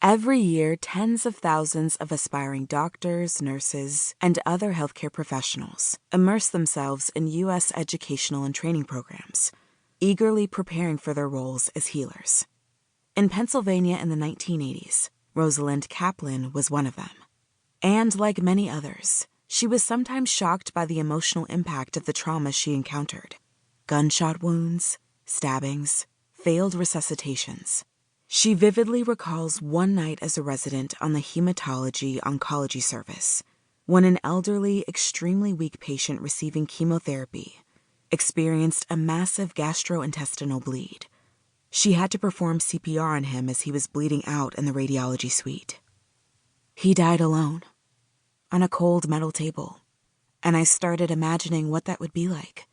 Every year, tens of thousands of aspiring doctors, nurses, and other healthcare professionals immerse themselves in U.S. educational and training programs, eagerly preparing for their roles as healers. In Pennsylvania in the 1980s, Rosalind Kaplan was one of them. And like many others, she was sometimes shocked by the emotional impact of the trauma she encountered. Gunshot wounds, stabbings, failed resuscitations. She vividly recalls one night as a resident on the hematology-oncology service when an elderly, extremely weak patient receiving chemotherapy experienced a massive gastrointestinal bleed. She had to perform CPR on him as he was bleeding out in the radiology suite. He died alone, on a cold metal table, and I started imagining what that would be like,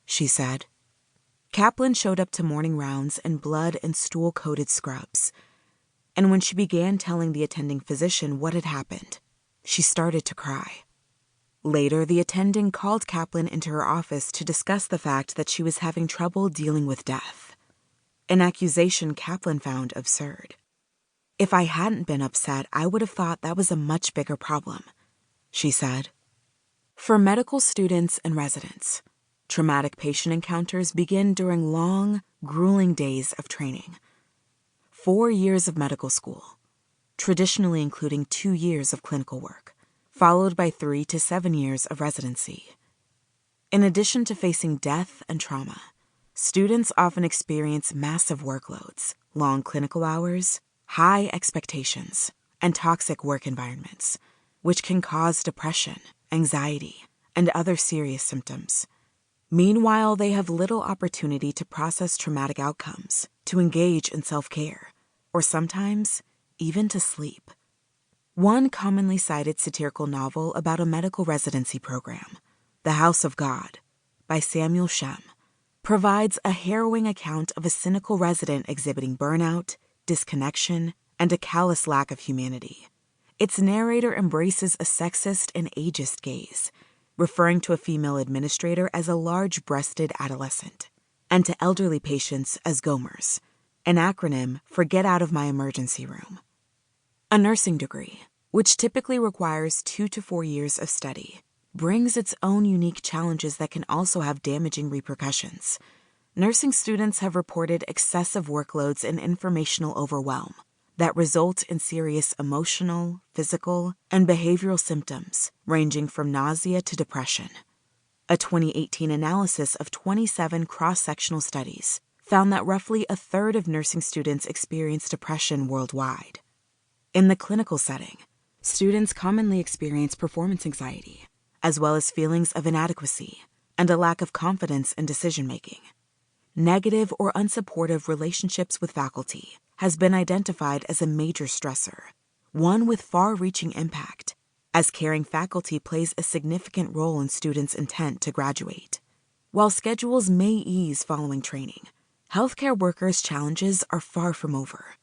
she said. Kaplan showed up to morning rounds in blood and stool-coated scrubs, and when she began telling the attending physician what had happened, she started to cry. Later, the attending called Kaplan into her office to discuss the fact that she was having trouble dealing with death, an accusation Kaplan found absurd. If I hadn't been upset, I would have thought that was a much bigger problem, she said. For medical students and residents, traumatic patient encounters begin during long, grueling days of training. 4 years of medical school, traditionally including 2 years of clinical work, followed by 3 to 7 years of residency. In addition to facing death and trauma, students often experience massive workloads, long clinical hours, high expectations, and toxic work environments, which can cause depression, anxiety, and other serious symptoms. Meanwhile, they have little opportunity to process traumatic outcomes, to engage in self-care, or sometimes even to sleep. One commonly cited satirical novel about a medical residency program, The House of God, by Samuel Shem, provides a harrowing account of a cynical resident exhibiting burnout, disconnection, and a callous lack of humanity. Its narrator embraces a sexist and ageist gaze, referring to a female administrator as a large-breasted adolescent, and to elderly patients as GOMERs, an acronym for Get Out of My Emergency Room. A nursing degree, which typically requires 2 to 4 years of study, brings its own unique challenges that can also have damaging repercussions. Nursing students have reported excessive workloads and informational overwhelm that result in serious emotional, physical, and behavioral symptoms ranging from nausea to depression. A 2018 analysis of 27 cross-sectional studies found that roughly a third of nursing students experience depression worldwide. In the clinical setting, students commonly experience performance anxiety, as well as feelings of inadequacy and a lack of confidence in decision-making. Negative or unsupportive relationships with faculty has been identified as a major stressor, one with far-reaching impact, as caring faculty plays a significant role in students' intent to graduate. While schedules may ease following training, healthcare workers' challenges are far from over.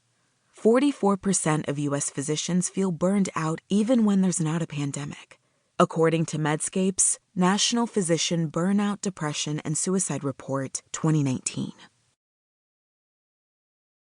44% of U.S. physicians feel burned out even when there's not a pandemic, according to Medscape's National Physician Burnout, Depression, and Suicide Report 2019.